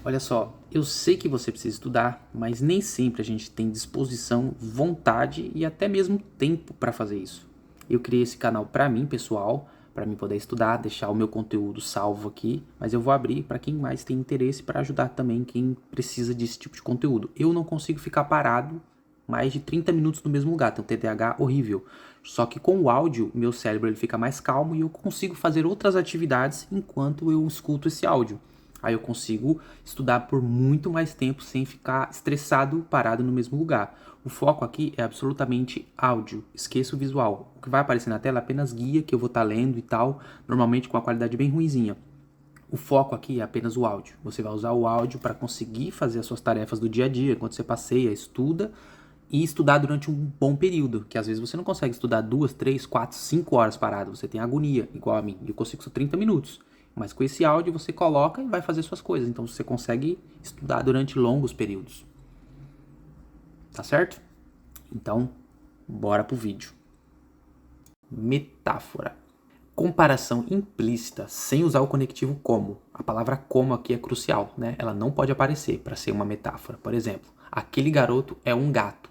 Olha só, eu sei que você precisa estudar, mas nem sempre a gente tem disposição, vontade e até mesmo tempo para fazer isso. Eu criei esse canal para mim, pessoal, para mim poder estudar, deixar o meu conteúdo salvo aqui, mas eu vou abrir para quem mais tem interesse para ajudar também quem precisa desse tipo de conteúdo. Eu não consigo ficar parado mais de 30 minutos no mesmo lugar, tem um TDAH horrível. Só que com o áudio, meu cérebro ele fica mais calmo e eu consigo fazer outras atividades enquanto eu escuto esse áudio. Aí eu consigo estudar por muito mais tempo sem ficar estressado, parado no mesmo lugar. O foco aqui é absolutamente áudio, esqueça o visual. O que vai aparecer na tela é apenas guia que eu vou estar lendo e tal, normalmente com a qualidade bem ruinzinha. O foco aqui é apenas o áudio. Você vai usar o áudio para conseguir fazer as suas tarefas do dia a dia, enquanto você passeia, estuda e estudar durante um bom período, que às vezes você não consegue estudar 2, 3, 4, 5 horas parado, você tem agonia, igual a mim. Eu consigo só 30 minutos. Mas com esse áudio você coloca e vai fazer suas coisas. Então você consegue estudar durante longos períodos. Tá certo? Então, bora pro vídeo. Metáfora. Comparação implícita sem usar o conectivo como. A palavra como aqui é crucial, né? Ela não pode aparecer para ser uma metáfora. Por exemplo, aquele garoto é um gato.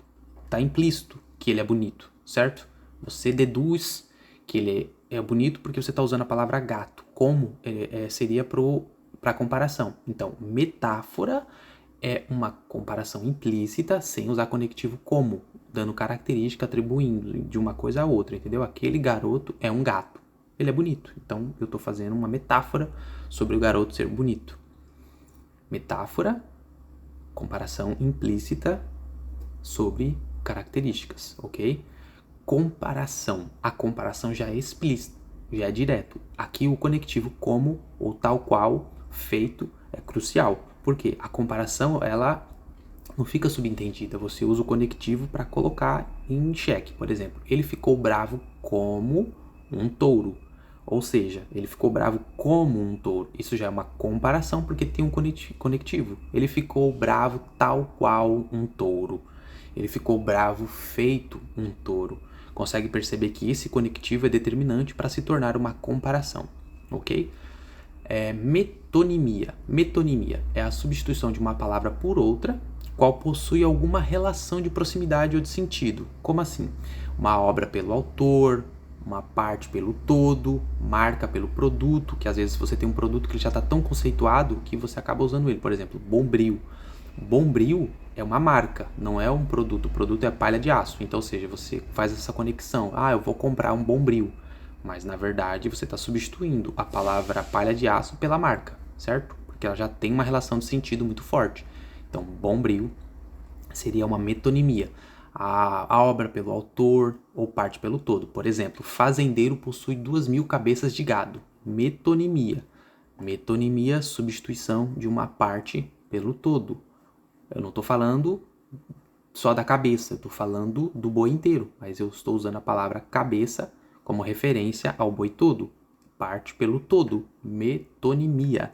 Tá implícito que ele é bonito, certo? Você deduz que ele é bonito porque você está usando a palavra gato. Como seria para comparação. Então, metáfora é uma comparação implícita sem usar conectivo como, dando característica, atribuindo de uma coisa a outra, entendeu? Aquele garoto é um gato. Ele é bonito. Então, eu estou fazendo uma metáfora sobre o garoto ser bonito. Metáfora, comparação implícita sobre características, ok? Comparação. A comparação já é explícita, já é direto. Aqui o conectivo como ou tal qual feito é crucial. Porque a comparação, ela não fica subentendida. Você usa o conectivo para colocar em xeque. Por exemplo, ele ficou bravo como um touro. Ou seja, ele ficou bravo como um touro. Isso já é uma comparação porque tem um conectivo. Ele ficou bravo tal qual um touro. Ele ficou bravo feito um touro. Consegue perceber que esse conectivo é determinante para se tornar uma comparação, ok? Metonimia. Metonimia é a substituição de uma palavra por outra, qual possui alguma relação de proximidade ou de sentido. Como assim? Uma obra pelo autor, uma parte pelo todo, marca pelo produto, que às vezes você tem um produto que já está tão conceituado que você acaba usando ele. Por exemplo, Bombril. Bombril é uma marca, não é um produto. O produto é palha de aço. Então, ou seja, você faz essa conexão. Ah, eu vou comprar um Bombril. Mas, na verdade, você está substituindo a palavra palha de aço pela marca, certo? Porque ela já tem uma relação de sentido muito forte. Então, Bombril seria uma metonimia. A obra pelo autor ou parte pelo todo. Por exemplo, fazendeiro possui 2.000 cabeças de gado. Metonimia. Metonimia, substituição de uma parte pelo todo. Eu não estou falando só da cabeça, estou falando do boi inteiro, mas eu estou usando a palavra cabeça como referência ao boi todo. Parte pelo todo, metonimia.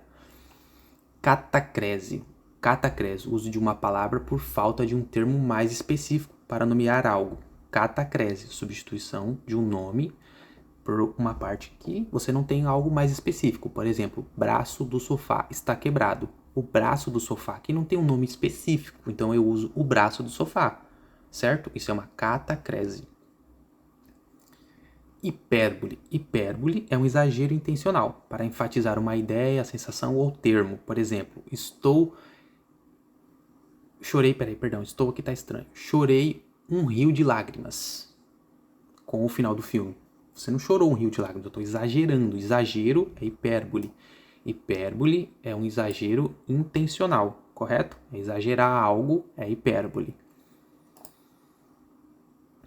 Catacrese. Catacrese, uso de uma palavra por falta de um termo mais específico para nomear algo. Catacrese, substituição de um nome por uma parte que você não tem algo mais específico. Por exemplo, braço do sofá está quebrado. O braço do sofá aqui não tem um nome específico, então eu uso o braço do sofá, certo? Isso é uma catacrese. Hipérbole. Hipérbole é um exagero intencional para enfatizar uma ideia, sensação ou termo. Por exemplo, estou aqui tá estranho. Chorei um rio de lágrimas com o final do filme. Você não chorou um rio de lágrimas, eu estou exagerando. Exagero é hipérbole. Hipérbole é um exagero intencional, correto? Exagerar algo é hipérbole.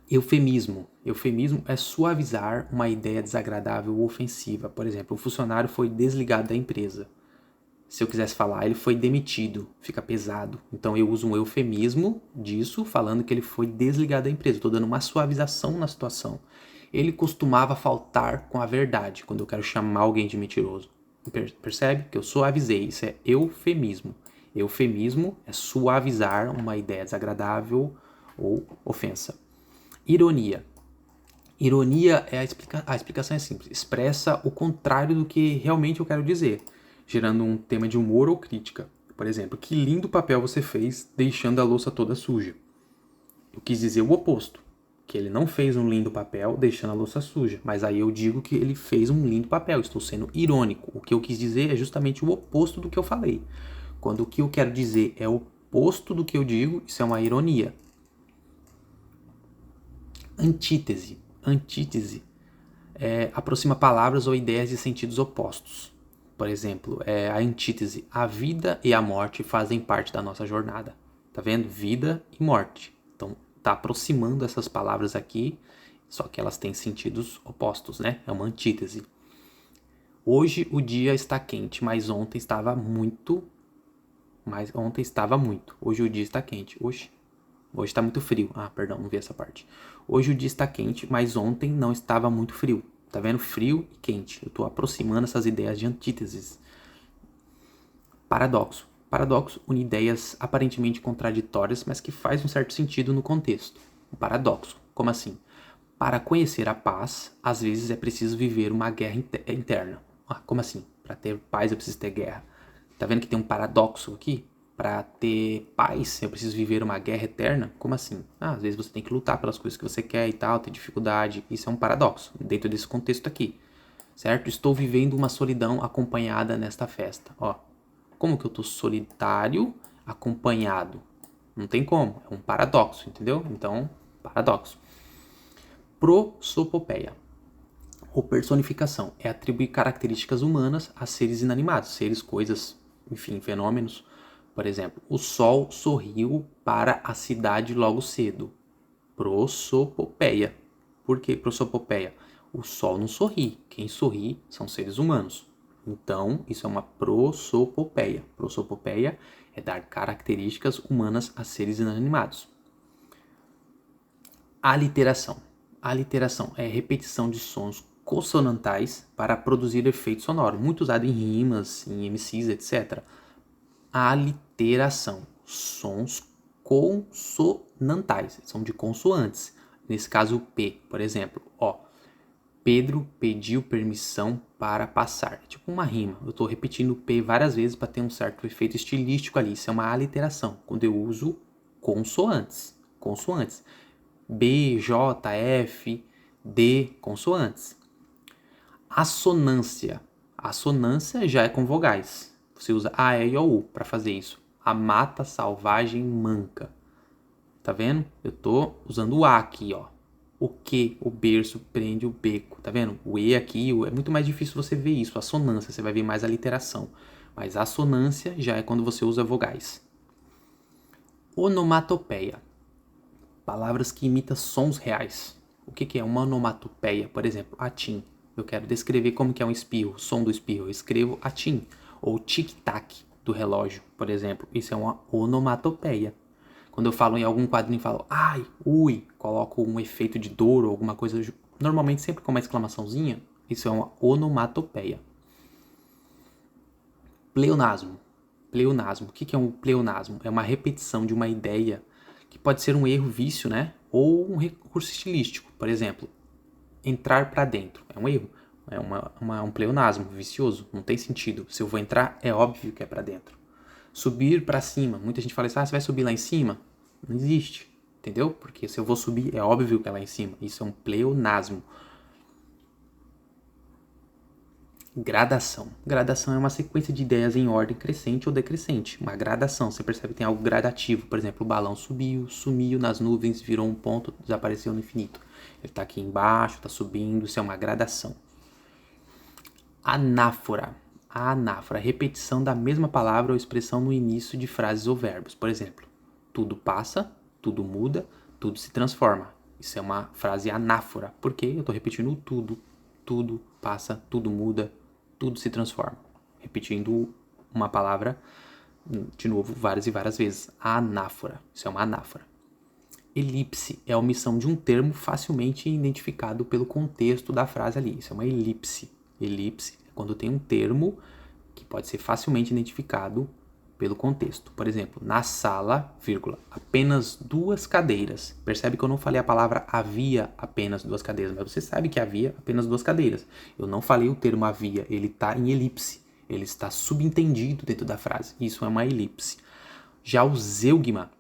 Eufemismo. Eufemismo é suavizar uma ideia desagradável ou ofensiva. Por exemplo, o funcionário foi desligado da empresa. Se eu quisesse falar, ele foi demitido, fica pesado. Então eu uso um eufemismo disso, falando que ele foi desligado da empresa. Estou dando uma suavização na situação. Ele costumava faltar com a verdade quando eu quero chamar alguém de mentiroso. Percebe? Que eu suavizei. Isso é eufemismo. Eufemismo é suavizar uma ideia desagradável ou ofensa. Ironia. Ironia é a explicação é simples. Expressa o contrário do que realmente eu quero dizer, gerando um tema de humor ou crítica. Por exemplo, que lindo papel você fez deixando a louça toda suja. Eu quis dizer o oposto, que ele não fez um lindo papel deixando a louça suja, mas aí eu digo que ele fez um lindo papel, estou sendo irônico. O que eu quis dizer é justamente o oposto do que eu falei. Quando o que eu quero dizer é o oposto do que eu digo, isso é uma ironia. Antítese. Antítese aproxima palavras ou ideias de sentidos opostos. Por exemplo, a antítese. A vida e a morte fazem parte da nossa jornada. Tá vendo? Vida e morte. Então, tá aproximando essas palavras aqui, só que elas têm sentidos opostos, né? É uma antítese. Hoje o dia está quente, mas ontem estava muito. Hoje o dia está quente. Hoje está muito frio. Ah, perdão, não vi essa parte. Hoje o dia está quente, mas ontem não estava muito frio. Tá vendo? Frio e quente. Eu tô aproximando essas ideias de antíteses. Paradoxo. Paradoxo une ideias aparentemente contraditórias, mas que faz um certo sentido no contexto. Um paradoxo. Como assim? Para conhecer a paz, às vezes é preciso viver uma guerra interna. Ah, como assim? Para ter paz eu preciso ter guerra. Tá vendo que tem um paradoxo aqui? Para ter paz eu preciso viver uma guerra eterna? Como assim? Ah, às vezes você tem que lutar pelas coisas que você quer e tal, ter dificuldade. Isso é um paradoxo dentro desse contexto aqui. Certo? Estou vivendo uma solidão acompanhada nesta festa. Ó, como que eu tô solitário acompanhado? Não tem como. É um paradoxo, entendeu? Então, paradoxo. Prosopopeia, ou personificação, é atribuir características humanas a seres inanimados, seres, coisas, enfim, fenômenos. Por exemplo, o sol sorriu para a cidade logo cedo. Prosopopeia. Por que prosopopeia? O sol não sorri. Quem sorri são seres humanos. Então, isso é uma prosopopeia. Prosopopeia é dar características humanas a seres inanimados. Aliteração. Aliteração é a repetição de sons consonantais para produzir efeito sonoro, muito usado em rimas, em MCs, etc. Aliteração. Sons consonantais, são de consoantes. Nesse caso, o P, por exemplo. Ó, Pedro pediu permissão para passar. É tipo uma rima. Eu estou repetindo o P várias vezes para ter um certo efeito estilístico ali. Isso é uma aliteração, quando eu uso consoantes. Consoantes. B, J, F, D, consoantes. Assonância. Assonância já é com vogais. Você usa A, E, I, O, U para fazer isso. A mata selvagem manca. Tá vendo? Eu tô usando o A aqui, ó. O que, o berço, prende o beco. Tá vendo? O E aqui, é muito mais difícil você ver isso. Assonância, você vai ver mais a literação. Mas a assonância já é quando você usa vogais. Onomatopeia. Palavras que imitam sons reais. O que é uma onomatopeia? Por exemplo, atim. Eu quero descrever como que é um espirro, o som do espirro. Eu escrevo atim. Ou tic-tac do relógio, por exemplo. Isso é uma onomatopeia. Quando eu falo em algum quadrinho, falo ai, ui, coloco um efeito de dor ou alguma coisa, normalmente sempre com uma exclamaçãozinha, isso é uma onomatopeia. Pleonasmo. Pleonasmo. O que é um pleonasmo? É uma repetição de uma ideia que pode ser um erro, vício, né? Ou um recurso estilístico. Por exemplo, entrar para dentro. É um erro. É um pleonasmo vicioso. Não tem sentido. Se eu vou entrar, é óbvio que é para dentro. Subir para cima. Muita gente fala assim, você vai subir lá em cima? Não existe. Entendeu? Porque se eu vou subir, é óbvio que é lá em cima. Isso é um pleonasmo. Gradação. Gradação é uma sequência de ideias em ordem crescente ou decrescente. Uma gradação. Você percebe que tem algo gradativo. Por exemplo, o balão subiu, sumiu nas nuvens, virou um ponto, desapareceu no infinito. Ele está aqui embaixo, está subindo. Isso é uma gradação. Anáfora. A anáfora, a repetição da mesma palavra ou expressão no início de frases ou verbos. Por exemplo, tudo passa, tudo muda, tudo se transforma. Isso é uma frase anáfora, porque eu estou repetindo tudo. Tudo passa, tudo muda, tudo se transforma. Repetindo uma palavra, de novo, várias e várias vezes. Anáfora. Isso é uma anáfora. Elipse é a omissão de um termo facilmente identificado pelo contexto da frase ali. Isso é uma elipse. Elipse é quando tem um termo que pode ser facilmente identificado pelo contexto. Por exemplo, na sala, vírgula, apenas 2 cadeiras. Percebe que eu não falei a palavra havia apenas 2 cadeiras, mas você sabe que havia apenas 2 cadeiras. Eu não falei o termo havia, ele está em elipse. Ele está subentendido dentro da frase. Isso é uma elipse. Já o zeugma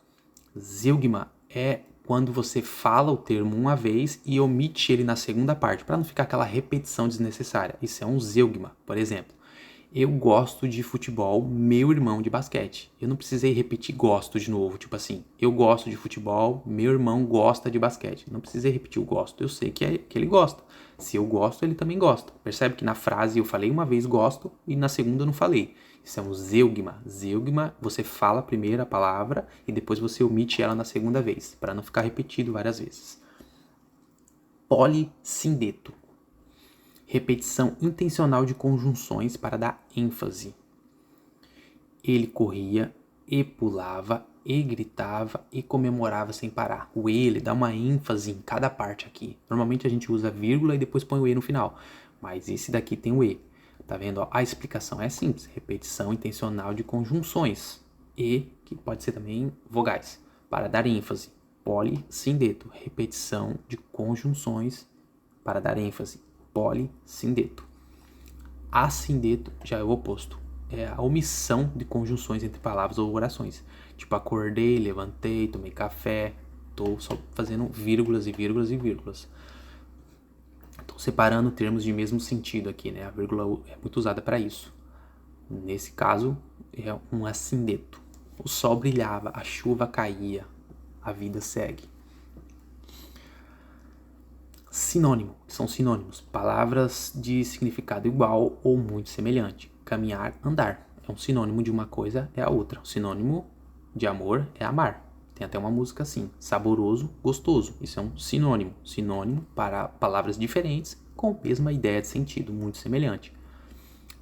é quando você fala o termo uma vez e omite ele na segunda parte, para não ficar aquela repetição desnecessária. Isso é um zeugma, por exemplo. Eu gosto de futebol, meu irmão de basquete. Eu não precisei repetir gosto de novo, tipo assim, eu gosto de futebol, meu irmão gosta de basquete. Não precisei repetir o gosto, eu sei que ele gosta. Se eu gosto, ele também gosta. Percebe que na frase eu falei uma vez gosto e na segunda eu não falei. Isso é um zeugma. Zeugma, você fala primeiro a palavra e depois você omite ela na segunda vez, para não ficar repetido várias vezes. Polissindeto. Repetição intencional de conjunções para dar ênfase. Ele corria e pulava e gritava e comemorava sem parar. O ele dá uma ênfase em cada parte aqui. Normalmente a gente usa vírgula e depois põe o e no final, mas esse daqui tem o e. Tá vendo? A explicação é simples. Repetição intencional de conjunções. E, que pode ser também vogais, para dar ênfase. Polissindeto. Repetição de conjunções para dar ênfase. Polissindeto. Assindeto já é o oposto. É a omissão de conjunções entre palavras ou orações. Tipo, acordei, levantei, tomei café. Estou só fazendo vírgulas e vírgulas e vírgulas. Estou separando termos de mesmo sentido aqui, né? A vírgula é muito usada para isso. Nesse caso, é um assindeto. O sol brilhava, a chuva caía, a vida segue. Sinônimo, são sinônimos, palavras de significado igual ou muito semelhante. Caminhar, andar, é um sinônimo de uma coisa, é a outra. O sinônimo de amor é amar. Tem até uma música assim, saboroso, gostoso. Isso é um sinônimo. Sinônimo para palavras diferentes com a mesma ideia de sentido, muito semelhante.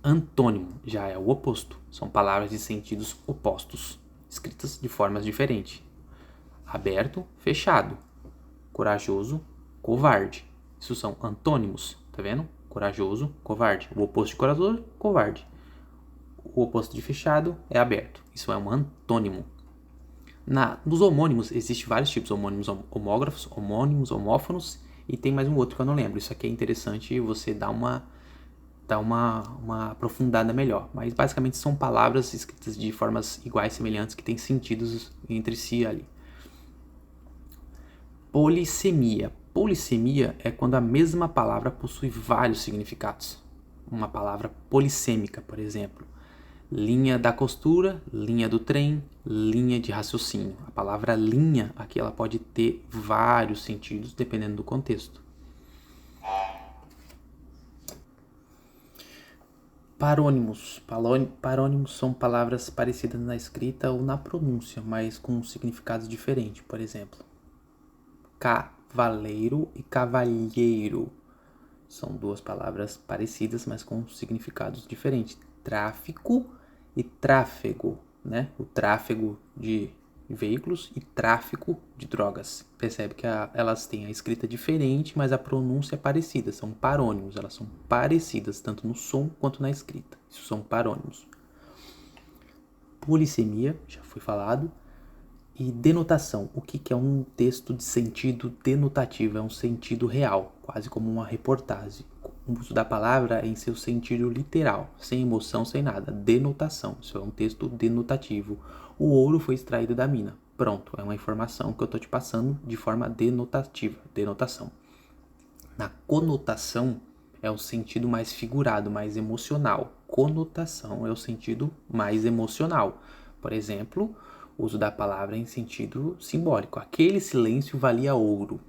Antônimo já é o oposto. São palavras de sentidos opostos, escritas de formas diferentes. Aberto, fechado. Corajoso, covarde. Isso são antônimos, tá vendo? Corajoso, covarde. O oposto de corajoso, covarde. O oposto de fechado é aberto. Isso é um antônimo. Nos homônimos, existem vários tipos. Homônimos homógrafos, homônimos homófonos e tem mais um outro que eu não lembro. Isso aqui é interessante você dar uma aprofundada melhor. Mas basicamente são palavras escritas de formas iguais, semelhantes, que têm sentidos entre si ali. Polissemia. Polissemia é quando a mesma palavra possui vários significados. Uma palavra polissêmica, por exemplo. Linha da costura, linha do trem, linha de raciocínio. A palavra linha aqui ela pode ter vários sentidos dependendo do contexto. Parônimos. Parônimos são palavras parecidas na escrita ou na pronúncia, mas com significados diferentes. Por exemplo, cavaleiro e cavalheiro são duas palavras parecidas, mas com significados diferentes. Tráfico e tráfego, né? O tráfego de veículos e tráfico de drogas. Percebe que elas têm a escrita diferente, mas a pronúncia é parecida. São parônimos, elas são parecidas tanto no som quanto na escrita. Isso são parônimos. Polissemia, já foi falado. E denotação. O que é um texto de sentido denotativo? É um sentido real, quase como uma reportagem. O uso da palavra em seu sentido literal, sem emoção, sem nada. Denotação. Isso é um texto denotativo. O ouro foi extraído da mina. Pronto, é uma informação que eu estou te passando de forma denotativa. Denotação. Na conotação é o sentido mais figurado, mais emocional. Conotação é o sentido mais emocional. Por exemplo, o uso da palavra em sentido simbólico. Aquele silêncio valia ouro.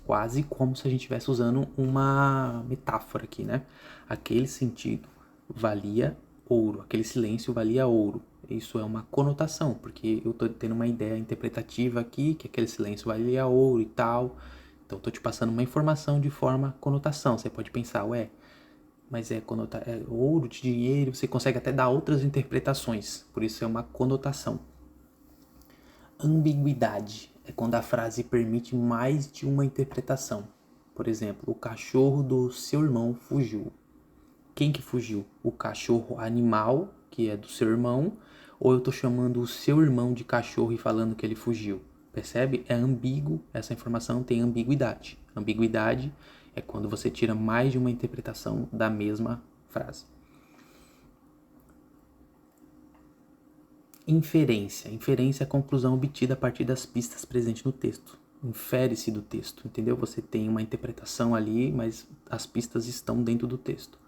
Quase como se a gente estivesse usando uma metáfora aqui, né? Aquele sentido valia ouro. Aquele silêncio valia ouro. Isso é uma conotação, porque eu estou tendo uma ideia interpretativa aqui, que aquele silêncio valia ouro e tal. Então, estou te passando uma informação de forma conotação. Você pode pensar, mas é ouro de dinheiro. Você consegue até dar outras interpretações. Por isso é uma conotação. Ambiguidade é quando a frase permite mais de uma interpretação. Por exemplo, o cachorro do seu irmão fugiu. Quem que fugiu? O cachorro animal, que é do seu irmão, ou eu estou chamando o seu irmão de cachorro e falando que ele fugiu? Percebe? É ambíguo, essa informação tem ambiguidade. Ambiguidade é quando você tira mais de uma interpretação da mesma frase. Inferência. Inferência é a conclusão obtida a partir das pistas presentes no texto. Infere-se do texto, entendeu? Você tem uma interpretação ali, mas as pistas estão dentro do texto.